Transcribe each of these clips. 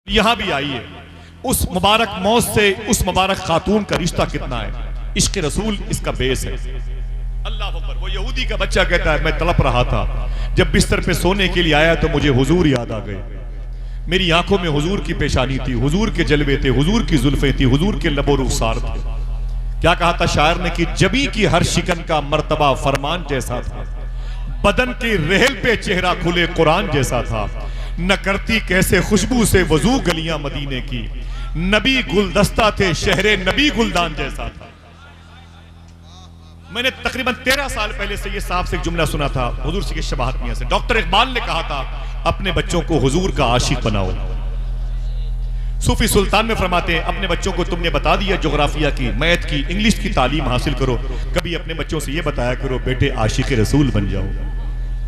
यहां भी आइए, उस मुबारक मौत से उस मुबारक खातून का रिश्ता कितना है। इश्क रसूल इसका बेस है। अल्लाह अकबर। वो यहूदी का बच्चा कहता है, मैं तड़प रहा था, जब बिस्तर पे सोने के लिए आया तो मुझे हुजूर याद आ गए। मेरी आंखों में हुजूर की पेशानी थी, हुजूर के जलवे थे, हुजूर की जुल्फे थी, हुजूर के लबो रुखसार थे। क्या कहा था शायर ने कि जबी की हर शिकन का मर्तबा फरमान जैसा था, बदन की रेहल पे चेहरा खुले कुरान जैसा था, न करती कैसे खुशबू से वजू गलियां मदीने की, नबी गुलदस्ता थे शहरे नबी गुलदान जैसा था। मैंने तकरीबन 13 साल पहले से ये साहब से एक जुमला सुना था हुजूर से शबाहत मियां से। डॉक्टर इकबाल ने कहा था अपने बच्चों को हुजूर का आशिक बनाओ। सूफी सुल्तान में फरमाते हैं अपने बच्चों को तुमने बता दिया जोग्राफिया की, मैथ की, इंग्लिश की तालीम हासिल करो, कभी अपने बच्चों से ये बताया करो बेटे आशिक रसूल बन जाओ।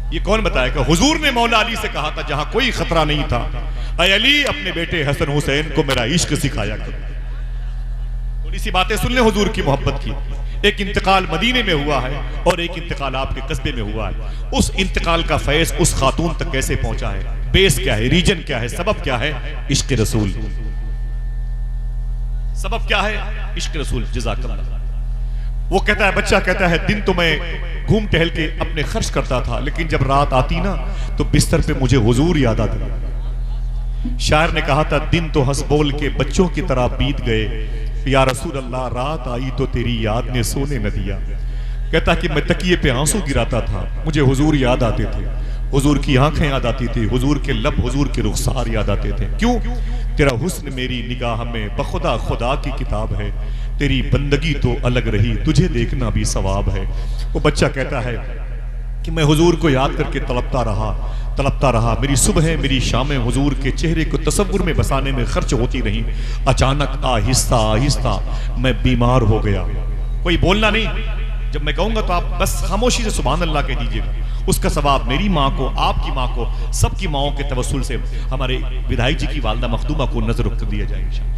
ये कौन बताएगा? हुजूर ने मौला अली से कहा था जहां कोई खतरा नहीं था, ऐ अली अपने बेटे हसन हुसैन को मेरा इश्क सिखाया करो। थोड़ी सी बातें सुन ले हुजूर की मोहब्बत की। एक इंतकाल मदीने में हुआ है और एक इंतकाल आपके कस्बे में हुआ है। उस इंतकाल का फैज उस खातून तक कैसे पहुंचा है, बेस क्या है, रीजन क्या है, सबब क्या है? इश्क रसूल। सबब क्या है? इश्क रसूल। जज़ाकल्लाह। वो कहता है, बच्चा कहता है, दिन तो मैं घूम टहल के अपने खर्च करता था, लेकिन जब रात आती ना तो बिस्तर पे मुझे हुजूर याद आते। शायर ने कहा था दिन तो हंस बोल के बच्चों की तरह बीत गए, या रसूल अल्लाह रात आई तो तेरी याद ने सोने न दिया। कहता कि मैं तकिए पे आंसू गिराता था, मुझे हुजूर याद आते थे, हुजूर की आंखें याद आती थी, हुजूर के लब, हुजूर के रुखसार याद आते थे। क्यों? तेरा हुस्न मेरी निगाह में बखुदा खुदा की किताब है, तेरी बंदगी तो अलग रही, तुझे देखना भी सवाब है। वो बच्चा कहता है कि मैं हुजूर को याद करके तड़पता रहा, मेरी सुबह मेरी शामें हुजूर के चेहरे को तसव्वुर में बसाने में खर्च होती रही। अचानक आहिस्ता आहिस्ता मैं बीमार हो गया। कोई बोलना नहीं, जब मैं कहूंगा तो आप बस खामोशी से सुभान अल्लाह कह दीजिएगा। उसका सवाब मेरी माँ को, आपकी माँ को, सबकी माँओं के तवस्सुल से हमारे विधायक जी की वालदा मखदूमा को नजर रख दिया जाएगा।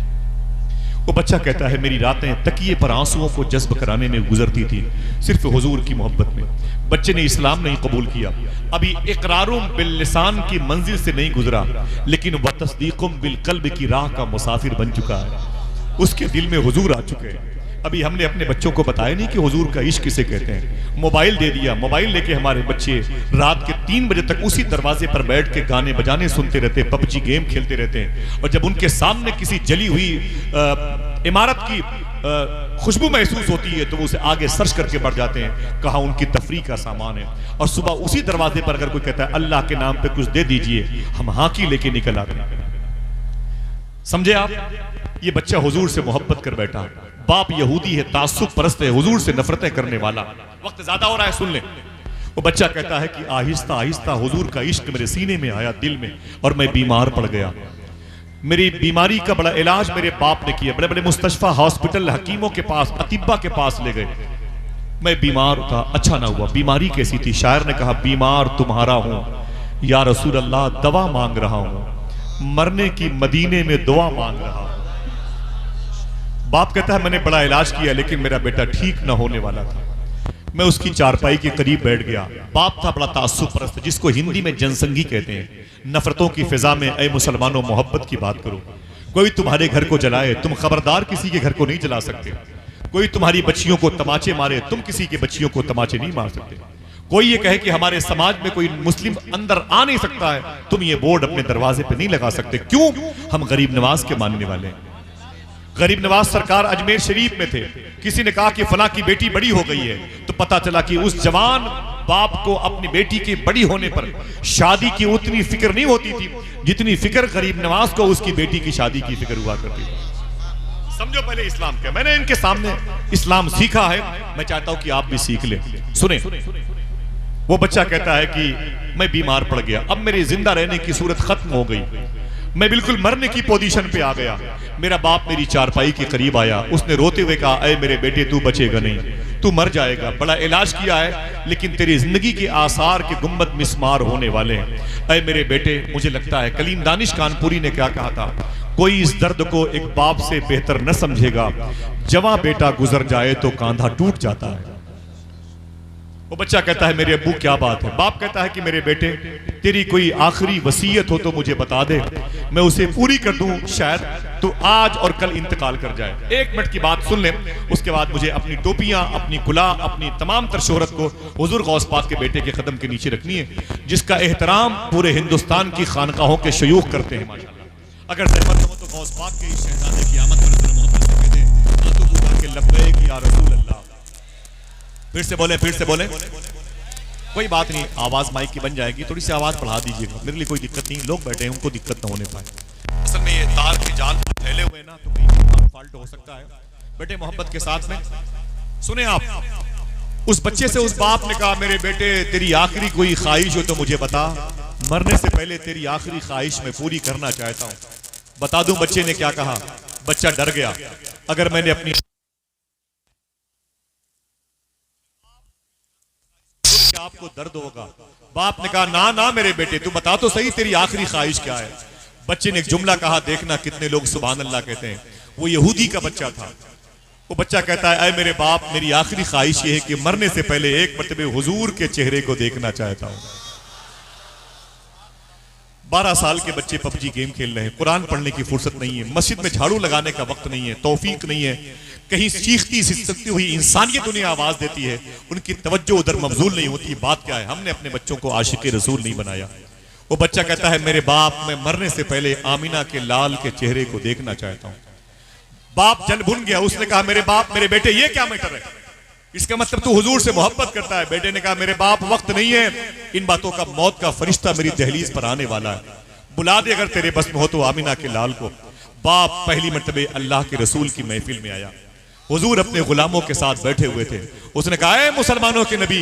वो बच्चा कहता है मेरी रातें तकिए पर आंसुओं को जज्ब कराने में गुजरती थी, सिर्फ हुजूर की मोहब्बत में। बच्चे ने इस्लाम नहीं कबूल किया, अभी इकरारुम बिल लिसान की मंजिल से नहीं गुजरा, लेकिन वह तस्दीकुम बिल कल्ब की राह का मुसाफिर बन चुका है। उसके दिल में हुजूर आ चुके हैं। अभी हमने अपने बच्चों को बताया नहीं कि हुजूर का इश्क किसे कहते हैं। मोबाइल दे दिया, मोबाइल लेके हमारे बच्चे रात के 3 बजे तक उसी दरवाजे पर बैठ के गाने बजाने सुनते रहते, पबजी गेम खेलते रहते हैं। और जब उनके सामने किसी जली हुई इमारत की खुशबू महसूस होती है तो वो उसे आगे सर्च करके बढ़ जाते हैं, कहा उनकी तफरीह का सामान है। और सुबह उसी दरवाजे पर अगर कोई कहता है अल्लाह के नाम पे कुछ दे दीजिए, हम हाकी लेके निकल आते हैं। समझे आप? ये बच्चा हुजूर से मोहब्बत कर बैठा। बाप यहूदी है, तासुब परस्त है, हुजूर से नफरतें करने वाला। वक्त ज्यादा हो रहा है, सुन ले। वो बच्चा कहता है कि आहिस्ता आहिस्ता हुजूर का इश्क मेरे सीने में आया, दिल में, और मैं बीमार पड़ गया। मेरी बीमारी का बड़ा इलाज मेरे बाप ने किया, बड़े बड़े मुस्तशफा हॉस्पिटल, हकीमों के पास, अतिब्बा के पास ले गए। मैं बीमार था, अच्छा ना हुआ। बीमारी कैसी थी? शायर ने कहा बीमार तुम्हारा हूं या रसूल अल्लाह, दवा मांग रहा हूं, मरने की मदीने में दुआ मांग रहा हूं। बाप कहता है मैंने बड़ा इलाज किया लेकिन मेरा बेटा ठीक न होने वाला था। मैं उसकी चारपाई के करीब बैठ गया। बाप था बड़ा तासुब परस्त, जिसको हिंदी में जनसंगी कहते हैं। नफरतों की फिजा में ऐ मुसलमानों मोहब्बत की बात करो। कोई तुम्हारे घर को जलाए, तुम खबरदार किसी के घर को नहीं जला सकते। कोई तुम्हारी बच्चियों को तमाचे मारे, तुम किसी की बच्चियों को तमाचे नहीं मार सकते। कोई ये कहे कि हमारे समाज में कोई मुस्लिम अंदर आ नहीं सकता है, तुम ये बोर्ड अपने दरवाजे पे नहीं लगा सकते। क्यों? हम गरीब नवाज के मानने वाले हैं। गरीब नवाज सरकार अजमेर शरीफ में थे, किसी ने कहा कि फला की बेटी बड़ी हो गई है, तो पता चला कि उस जवान बाप को अपनी बेटी के बड़ी होने पर शादी की उतनी फिक्र नहीं होती थी जितनी फिक्र गरीब नवाज को उसकी बेटी की शादी की फिक्र हुआ करती थी। समझो पहले इस्लाम क्या। मैंने इनके सामने इस्लाम सीखा है, मैं चाहता हूं कि आप भी सीख लें। सुने। वो बच्चा कहता है कि मैं बीमार पड़ गया, अब मेरी जिंदा रहने की सूरत खत्म हो गई, मैं बिल्कुल मरने की पोजीशन पे आ गया। मेरा बाप मेरी चारपाई के करीब आया, उसने रोते हुए कहा ऐ मेरे बेटे तू बचेगा नहीं, तू मर जाएगा। बड़ा इलाज किया है लेकिन तेरी जिंदगी के आसार के गुम्बद मिस्मार होने वाले हैं। ऐ मेरे बेटे, मुझे लगता है कलीम दानिश कानपुरी ने क्या कहा था, कोई इस दर्द को एक बाप से बेहतर न समझेगा, जवां बेटा गुजर जाए तो कांधा टूट जाता है। वो बच्चा कहता है मेरे अब्बू क्या बात है। बाप कहता है कि मेरे बेटे तेरी कोई आखिरी वसीयत हो तो मुझे बता दे, मैं उसे पूरी कर दूं, शायद तो आज और कल इंतकाल कर जाए। 1 मिनट की बात सुन ले, उसके बाद मुझे अपनी टोपियां, अपनी कुला, अपनी तमाम तर शोहरत को हुजूर गौस पाक के बेटे के कदम के नीचे रखनी है, जिसका एहतराम पूरे हिंदुस्तान की खानकाहों के शयूख करते हैं माशाअल्लाह। अगर ज़हमत हो तो गौस पाक के इस शहजादे की आमद पर मोहब्बत से कह दें हाथों को उठा के लब्बैक या रसूल अल्लाह। फिर से बोले, फिर से बोले। कोई बात नहीं, आवाज माइक की बन जाएगी, थोड़ी सी आवाज बढ़ा दीजिएगा, मेरे लिए कोई दिक्कत नहीं। लोग बैठे हैं, उनको दिक्कत ना होने पाए। असल में ये तार के जाल फैले हुए ना, तो कहीं फॉल्ट हो सकता है। बेटे मोहब्बत के साथ में सुने आप। उस बच्चे से उस बाप ने कहा मेरे बेटे तेरी आखिरी कोई ख्वाहिश हो तो मुझे बता, मरने से पहले तेरी आखिरी ख्वाहिश मैं पूरी करना चाहता हूं। बता दूं बच्चे ने क्या कहा? बच्चा डर गया, अगर मैंने अपनी आपको दर्द होगा। बाप ने कहा ना ना मेरे बेटे तू बता तो सही तेरी आखिरी ख्वाहिश क्या है। बच्चे ने एक जुमला कहा, देखना कितने लोग सुभान अल्लाह कहते हैं। वो यहूदी का बच्चा था। वो बच्चा कहता है ऐ मेरे बाप मेरी आखिरी ख्वाहिश ये है कि मरने से पहले एक मर्तबे हुजूर के चेहरे को देखना चाहता हूं। 12 साल के बच्चे पबजी गेम खेल रहे हैं, कुरान पढ़ने की फुर्सत नहीं है, मस्जिद में झाड़ू लगाने का वक्त नहीं है, तौफीक नहीं है, कहीं चीखती सिसकती हुई इंसानियत उन्हें आवाज देती है, उनकी तवज्जो उधर मबजूल नहीं होती। बात क्या है? हमने अपने बच्चों को आशिक रसूल नहीं बनाया। वो बच्चा कहता है मेरे बाप मैं मरने से पहले आमिना के लाल के चेहरे को देखना चाहता हूं। बाप जल भुन गया, उसने कहा मेरे बाप मेरे बेटे ये क्या मैटर है? इसका मतलब तू हुजूर से मोहब्बत करता है। बेटे ने कहा मेरे बाप वक्त नहीं है, इन बातों का मौत का फरिश्ता मेरी दहलीज पर आने वाला है, बुला दे अगर तेरे बस में हो तो आमिना के लाल को। बाप पहली मर्तबे अल्लाह के रसूल की महफिल में आया। हुजूर अपने गुलामों के साथ बैठे हुए थे। उसने कहा ऐ मुसलमानों के नबी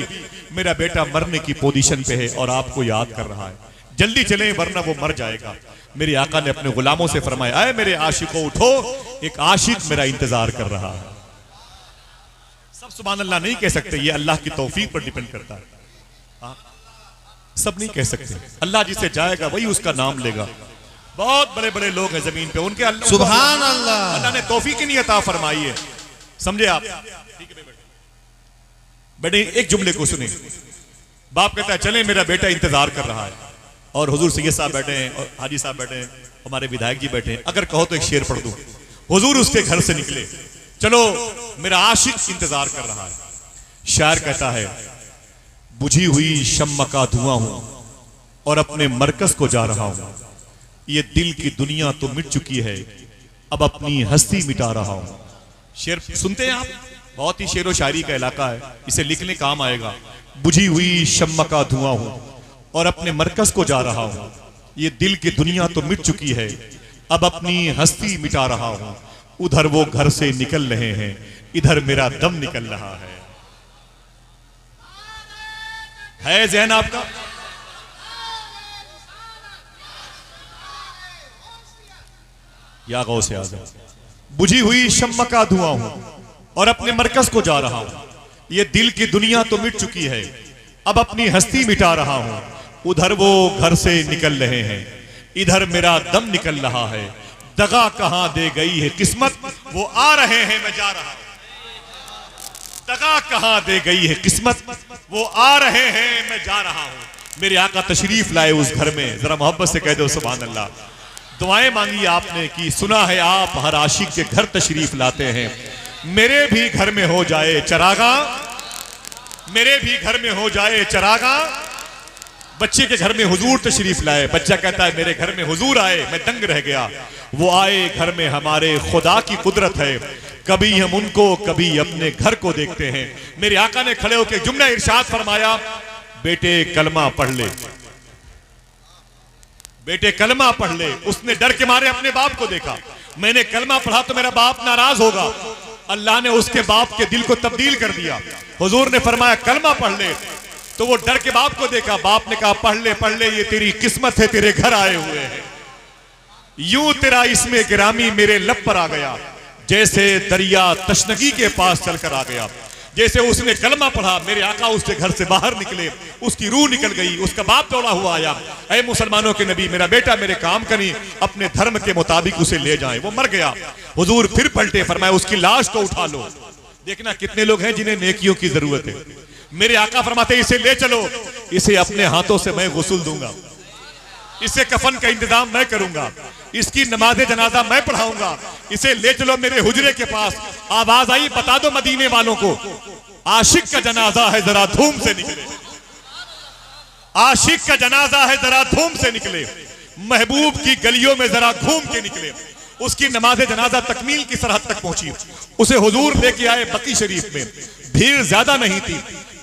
मेरा बेटा मरने की पोजीशन पे है और आपको याद कर रहा है, जल्दी चलें वरना वो मर जाएगा। मेरे आका ने अपने गुलामों से फरमाया ऐ मेरे आशिकों उठो, एक आशिक मेरा इंतजार कर रहा है। सब सुभान अल्लाह नहीं कह सकते, ये अल्लाह की तौफीक पर डिपेंड करता है। सब नहीं कह सकते, अल्लाह जिसे जाएगा वही उसका नाम लेगा। बहुत बड़े बड़े लोग हैं जमीन पे, उनके सुभान अल्लाह अल्लाह ने तौफीक ही नहीं अता फरमाई है, समझे आप? बेटे एक जुमले को सुने। बाप कहता है चले मेरा बेटा इंतजार कर रहा है, और हुजूर सैयद साहब बैठे हैं और हाजी साहब बैठे हैं, हमारे विधायक जी बैठे हैं। अगर कहो तो एक शेर पढ़ दूं। हुजूर उसके घर से निकले, चलो मेरा आशिक इंतजार कर रहा है। शायर कहता है बुझी हुई शम्मा का धुआं हूं और अपने मरकज को जा रहा हूं, ये दिल की दुनिया तो मिट चुकी है, अब अपनी हस्ती मिटा रहा हूं। शेर सुनते हैं आप? बहुत ही शेरो शायरी का इलाका है, इसे लिखने काम आएगा। बुझी हुई शम्मा का धुआं हूं और अपने मरकज को जा रहा हूं, ये दिल की दुनिया तो मिट चुकी है, अब अपनी हस्ती मिटा रहा हूं। उधर वो घर से निकल रहे हैं, इधर मेरा दम निकल रहा है ज़हन आपका? या गौसे आज़म। बुझी हुई शम्मा का धुआं हूं और अपने मरकज को जा रहा हूं, ये दिल की दुनिया तो मिट चुकी है, अब अपनी हस्ती मिटा रहा हूं। उधर वो घर से निकल रहे हैं, इधर मेरा दम निकल रहा है, दगा कहां दे गई है किस्मत, वो आ रहे हैं मैं जा रहा हूं। दगा कहां दे गई है किस्मत, वो आ रहे हैं मैं जा रहा हूं। मेरे आका तशरीफ लाए उस घर में, जरा मोहब्बत से कह दो सुभान अल्लाह। दुआएं मांगी आपने कि सुना है आप हर आशिक के घर तशरीफ लाते हैं, मेरे भी घर में हो जाए चरागा, मेरे भी घर में हो जाए चरागा। बच्चे के घर में हुजूर तशरीफ लाए, बच्चा कहता है मेरे घर में हुजूर आए, मैं दंग रह गया। वो आए घर में हमारे खुदा की कुदरत है, कभी हम उनको कभी अपने घर को देखते हैं। मेरे आका ने खड़े होकर जुमला इरशाद फरमाया, बेटे कलमा पढ़ ले, बेटे कलमा पढ़ ले। उसने डर के मारे अपने बाप को देखा, मैंने कलमा पढ़ा तो मेरा बाप नाराज होगा। अल्लाह ने उसके बाप के दिल को तब्दील कर दिया। हुजूर ने फरमाया कलमा पढ़ ले, तो वो डर के बाप को देखा। बाप ने कहा पढ़ ले, ये तेरी किस्मत है, तेरे घर आए हुए हैं। यूं तेरा इसमें गिरामी मेरे लब पर आ गया, जैसे दरिया तशनगी के पास चलकर आ गया। जैसे उसने कलमा पढ़ा, मेरे आका उसके घर से बाहर निकले, उसकी रूह निकल गई, उसका बाप दौड़ा हुआ आया, ऐ मुसलमानों के नबी मेरा बेटा मेरे काम करें, अपने धर्म के मुताबिक उसे ले जाएं। वो मर गया। हुजूर फिर पलटे, फरमाया उसकी लाश को उठा लो। देखना कितने लोग हैं जिन्हें नेकियों की जरूरत है। मेरे आका फरमाते इसे ले चलो, इसे अपने हाथों से मैं गुस्ल दूंगा, इसे कफन का इंतजाम मैं करूंगा, इसकी नमाज जनाजा मैं पढ़ाऊंगा, इसे ले चलो मेरे हुजरे के पास। आवाज आई, बता दो मदीने वालों को, आशिक का जनाजा है जरा धूम से निकले, आशिक का जनाजा है जरा धूम से निकले, महबूब की गलियों में जरा घूम के निकले। उसकी नमाज जनाजा तकमील की सरहद तक पहुंची, उसे हुजूर लेके आए बकी शरीफ में। भीड़ ज्यादा नहीं थी,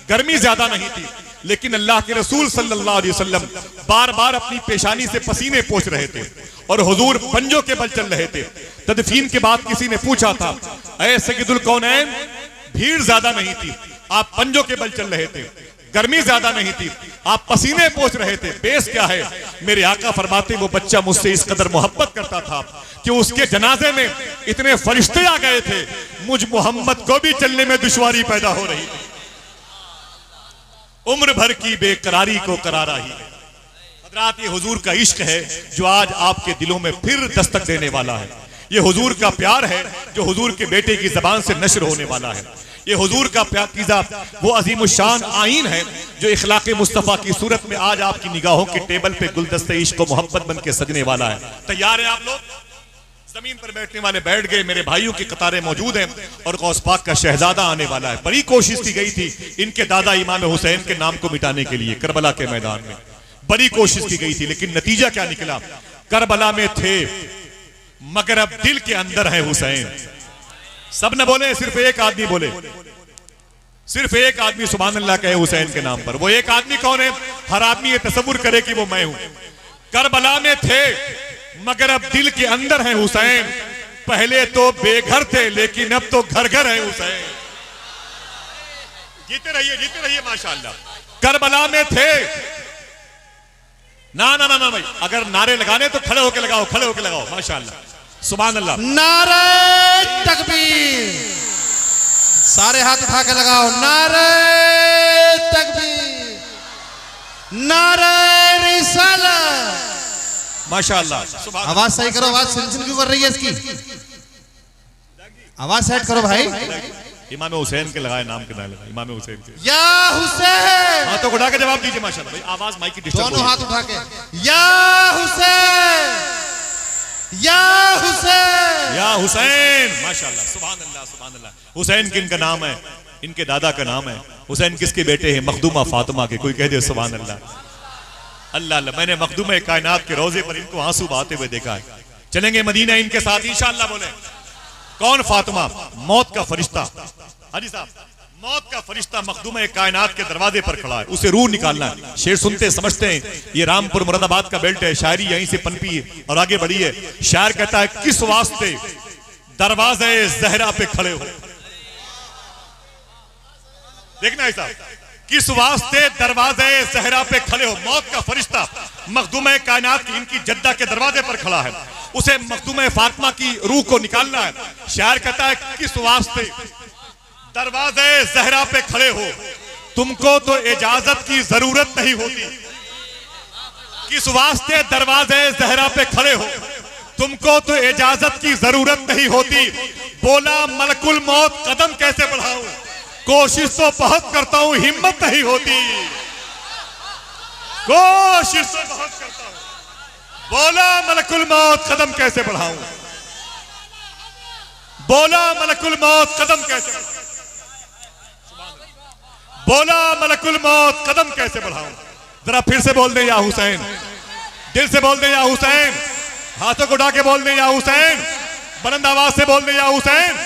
गर्मी ज्यादा नहीं थी, लेकिन अल्लाह के रसूल सल्लल्लाहु अलैहि वसल्लम बार बार अपनी पेशानी से पसीने पोंछ रहे थे और हुजूर पंजों के बल चल रहे थे। तदफीन के बाद किसी ने पूछा था, ऐ सय्यदुल कौनैन, भीड़ ज्यादा नहीं थी, आप पंजों के बल चल रहे थे, गर्मी ज्यादा नहीं थी, आप पसीने पोंछ रहे थे, बेस क्या है? मेरे आका फरमाते वो बच्चा मुझसे इस कदर मोहब्बत करता था कि उसके जनाजे में इतने फरिश्ते आ गए थे, मुझ मोहम्मद को भी चलने में दुश्वारी पैदा हो रही थी। उम्र भर की बेकरारी को करारा ही है। हज़रात, ये हुजूर का इश्क है जो आज आपके दिलों में फिर दस्तक देने वाला है। ये हुजूर का प्यार है जो हुजूर के बेटे की जबान से नश्र होने वाला है। ये हुजूर का प्याकीज़ा वो अजीमुशान आईन है जो इखलाक़े मुस्तफ़ा की सूरत में आज आपकी निगाहों के टेबल पे गुलदस्ते इश्क और मोहब्बत बन के सजने वाला है। तैयार है आप लोग? जमीन पर बैठने वाले बैठ गए, मेरे भाइयों की कतारें मौजूद हैं और गौस पाक का शहजादा आने वाला है। बड़ी कोशिश की गई थी इनके दादा इमाम हुसैन के नाम को मिटाने के लिए करबला के मैदान में, बड़ी कोशिश की गई थी, लेकिन नतीजा क्या निकला? करबला में थे मगर अब दिल के अंदर है हुसैन। सब न बोले, सिर्फ एक आदमी बोले, सिर्फ एक आदमी सुभान अल्लाह कहे हुसैन के नाम पर। वो एक आदमी कौन है? हर आदमी ये तसव्वुर करे कि वो मैं हूं। करबला में थे मगर अब दिल के अंदर है हुसैन। पहले तो बेघर थे लेकिन अब तो घर घर है हुसैन। जीते रहिए माशाअल्लाह। करबला में थे ना ना ना ना भाई, अगर नारे लगाने तो खड़े होके लगाओ, खड़े होके लगाओ माशाअल्लाह, सुभान अल्लाह। नारे तकबीर, सारे हाथ उठा के लगाओ। नारे तकबीर, नारे रिसालत, माशाअल्लाह। आवाज सही करो, आवाज सिलसिल क्यों कर रही है इसकी? आवाज सेट करो भाई। इमाम हुसैन के लगाए नाम के ना लगाए, इमाम हुसैन के। या हुसैन, हाथों उठा के जवाब दीजिए माशाअल्लाह भाई, आवाज माइक की डिस्टर्ब हो दोनों रही है। हाथ उठा के। या हुसैन, या हुसैन, या हुसैन, माशाअल्लाह, सुभान अल्लाह, सुभान अल्लाह। हुसैन किनका नाम है? इनके दादा का नाम है। हुसैन किसके बेटे हैं? मखदूमा फातिमा के। कोई कह दे सुभान अल्लाह। अल्लाह अल्लाह, मैंने मखदूमा कायनात के रोजे पर इनको आंसू बहाते हुए देखा है। चलेंगे मदीना इनके साथ इंशाअल्लाह। बोले कौन? फातिमा, मौत का फरिश्ता। हाजी साहब, मौत का फरिश्ता मखदूमा कायनात के दरवाजे पर खड़ा है, उसे रूह निकालना है। शेर सुनते समझते हैं ये रामपुर मुरादाबाद का बेल्ट है, शायरी यहीं से पनपी है और आगे बढ़ी है। शायर कहता है, किस वास्ते दरवाजे जहरा पे खड़े हो। देखना है साहब, किस वास्ते दरवाजे जहरा पे खड़े हो। मौत का फरिश्ता मखदूमा कायनात की इनकी जद्दा के दरवाजे पर खड़ा है, उसे मखदूमा फातिमा की रूह को निकालना है। शायर कहता है, किस वास्ते दरवाजे जहरा पे खड़े हो, तुमको तो इजाजत की जरूरत नहीं होती। किस वास्ते दरवाजे जहरा पे खड़े हो, तुमको तो इजाजत की जरूरत नहीं होती। बोला मलकुल मौत, कदम कैसे बढ़ाऊं, कोशिश तो बहुत करता हूं, हिम्मत नहीं होती। कोशिश तो बहुत करता हूं, बोला मलकुल मौत, कदम कैसे बढ़ाऊं। बोला मलकुल मौत, कदम कैसे, बोला मलकुल मौत, कदम कैसे बढ़ाऊं। जरा फिर से बोल दे या हुसैन, दिल से बोल दे या हुसैन, हाथों को उठा के बोल दे या हुसैन, बुलंद आवाज से बोल दे या हुसैन।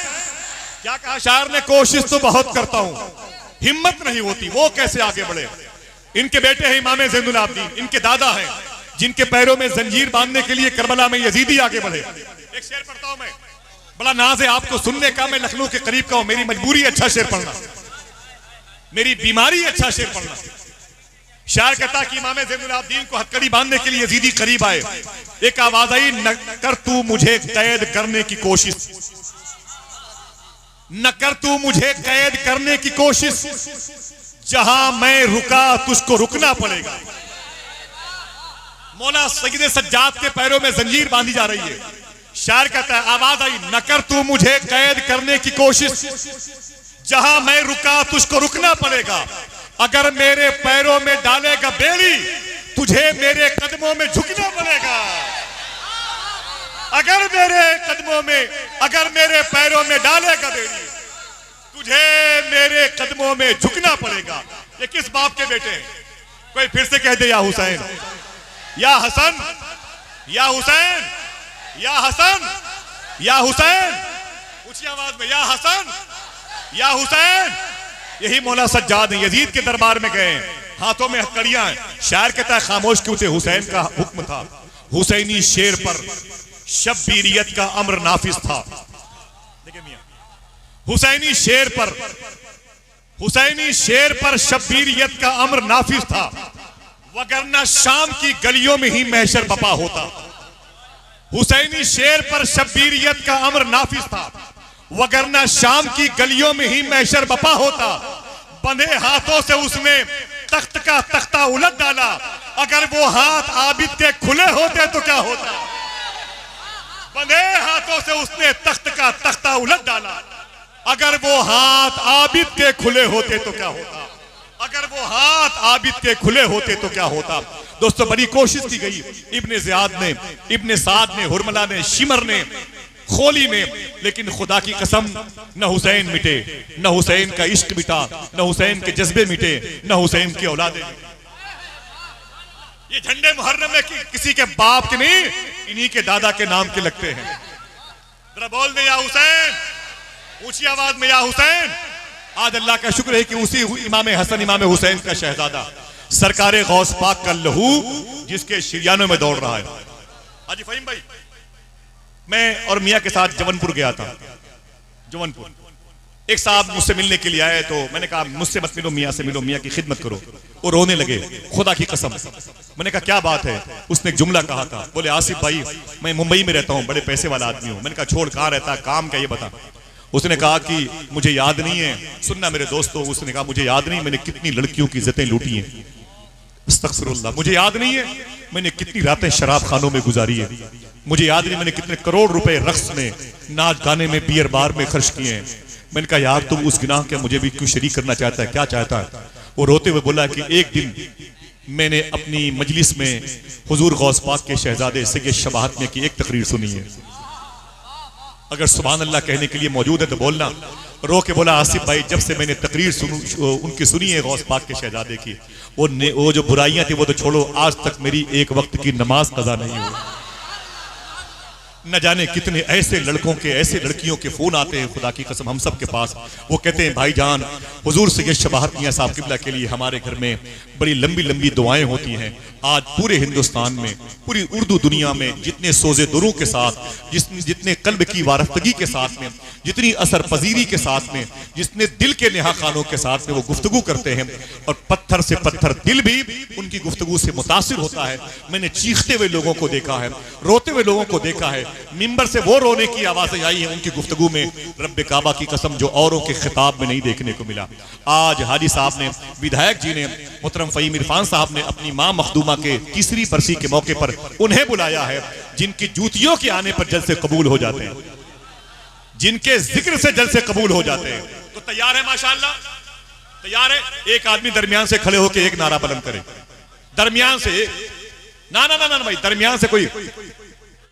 क्या कहा शायर ने? कोशिश तो बहुत करता हूं, हिम्मत नहीं होती। वो कैसे आगे बढ़े? इनके बेटे हैं इमाम ज़ैनुल आबिदीन, इनके दादा हैं जिनके पैरों में जंजीर बांधने के लिए करबला में यजीदी आगे बढ़े। एक शेर पढ़ता हूं मैं, बड़ा नाज है आपको सुनने का, मैं लखनऊ के करीब का हूं, मेरी मजबूरी अच्छा शेर पढ़ना, मेरी बीमारी अच्छा शेर पढ़ना। शायर कहता कि इमाम ज़ैनुल आबिदीन को हथकड़ी बांधने के लिए यजीदी करीब आए। एक आवाज आई, न कर तू मुझे कैद करने की कोशिश, न कर तू मुझे कैद करने की कोशिश, जहां मैं रुका तुझको रुकना पड़ेगा। मौला सय्यद सज्जाद के पैरों में जंजीर बांधी जा रही है। शायर कहता है, आवाज आई, न कर तू मुझे कैद करने की कोशिश, जहां मैं रुका तुझको रुकना पड़ेगा। अगर मेरे पैरों में डालेगा बेड़ी तुझे मेरे कदमों में झुकना पड़ेगा। अगर मेरे पैरों में डालेगा बेड़ी तुझे मेरे कदमों में झुकना पड़ेगा। ये किस बाप के बेटे हैं? कोई फिर से कह दे या हुसैन, या हसन, या हुसैन, या हसन, या हुसैन, ऊंची आवाज में या हसन, या हुसैन। यही मौला सज्जाद यजीद के दरबार में गए, हाथों में हथकड़ियां हैं। शायर कहता है खामोश क्यों थे, हुसैन का हुक्म था। हुसैनी शेर पर शब्बीरियत का अम्र नाफिज था। देखिए मियां, हुसैनी शेर पर शब्बीरियत का अम्र नाफिज था, वगरना शाम की गलियों में ही महशर बपा होता। हुसैनी शेर पर शब्बीरियत का अम्र नाफिज था, वगरना शाम की गलियों में ही महशर बपा होता। बंधे हाथों से उसने तख्त का तख्ता उलट डाला, अगर वो हाथ आबिद के खुले होते तो क्या होता। बंधे हाथों से उसने तख्त का तख्ता उलट डाला, अगर वो हाथ आबिद के खुले होते तो क्या होता। अगर वो हाथ आबिद के खुले होते तो क्या होता। दोस्तों बड़ी कोशिश की गई, इब्ने ज़ियाद ने, इब्ने साद ने, हुरमला ने, शिमर ने, खोली ने, लेकिन खुदा की कसम न हुसैन मिटे, न हुसैन का इश्क मिटा, न हुसैन के जज्बे मिटे, न हुसैन की औलादे। ये झंडे मुहर्रम में किसी के बाप के नहीं, इन्हीं के दादा के नाम के लगते हैं। जरा बोल दे या हुसैन, ऊंची आवाज में या हुसैन। आज अल्लाह का शुक्र है कि उसी इमाम हसन इमाम हुसैन का शहजादा सरकारे गौस पाक का लहू जिसके शिरियानों में दौड़ रहा है। हाजी फहीम भाई, मैं और मियाँ के साथ जवनपुर गया था। जवनपुर एक साहब मुझसे मिलने के लिए आए, तो मैंने कहा मुझसे मत मिलो, मियाँ से मिलो, मियाँ की खिदमत करो। वो रोने लगे, खुदा की कसम। मैंने कहा क्या बात है? उसने एक जुमला कहा था, बोले आसिफ भाई मैं मुंबई में रहता हूँ, बड़े पैसे वाला आदमी हूँ। मैंने कहा छोड़, कहाँ रहता, काम क्या, ये बता। उसने कहा कि मुझे याद नहीं है, सुनना मेरे दोस्तों, उसने कहा मुझे याद नहीं मैंने कितनी लड़कियों की इज्जतें लूटी हैं। अस्तगफिरुल्लाह, मुझे याद नहीं है मैंने कितनी रातें शराब खानों में गुजारी है। मुझे याद नहीं मैंने कितने करोड़ रुपए रक्स में, नाच गाने में, बियर बार में खर्च किए हैं। मैंने कहा यार तुम उस गुनाह के मुझे भी क्यों शरीक करना चाहता है, क्या चाहता है? वो रोते हुए बोला कि एक दिन मैंने अपनी मजलिस में हुजूर गौस पाक के शहजादे सैयद शबाहत में की एक तकरीर सुनी है। अगर सुभान अल्लाह कहने के लिए मौजूद है तो बोलना। रो के बोला आसिफ भाई जब से मैंने तकरीर उनकी सुनी है गौस पाक के शहजादे की, वो जो बुराइयां थी वो तो छोड़ो, आज तक मेरी एक वक्त की नमाज कज़ा नहीं हुई। न जाने कितने ऐसे लड़कों के, ऐसे लड़कियों के फोन आते हैं खुदा की कसम हम सब के पास। वो कहते हैं भाईजान हुजूर सैयद शबाहत मियां साहब किबला के लिए हमारे घर में बड़ी लंबी लंबी दुआएं होती हैं। आज पूरे हिंदुस्तान में, पूरी उर्दू दुनिया में जितने सोजे दुरू के साथ, जितने कल्ब की वारफ्तगी के साथ में, जितनी असर पजीरी के साथ में, जितने दिल के नेहा खानों के साथ में वो गुफ्तगू करते हैं, और पत्थर से पत्थर दिल भी उनकी गुफ्तगू से मुतासिर होता है। मैंने चीखते हुए लोगों को देखा है, रोते हुए लोगों को देखा है, मिंबर से वो रोने की आवाजें आई हैं उनकी गुफ्तगू में, रब्बे काबा की कसम जो औरों के खिताब में नहीं देखने को मिला। आज हाजी साहब ने, विधायक जी ने, मोहतरम फहीम इरफान साहब ने अपनी मां मखदूमा के तीसरी बरसी के मौके पर उन्हें बुलाया है, जिनकी जूतियों के आने पर जलसे कबूल हो जाते हैं, जिनके जिक्र से जलसे कबूल हो जाते हैं। तो तैयार है माशाअल्लाह, तैयार है? एक आदमी दरमियान से खड़े होकर एक नारा बुलंद करे, दरमियान से। ना ना ना ना भाई, दरमियान से कोई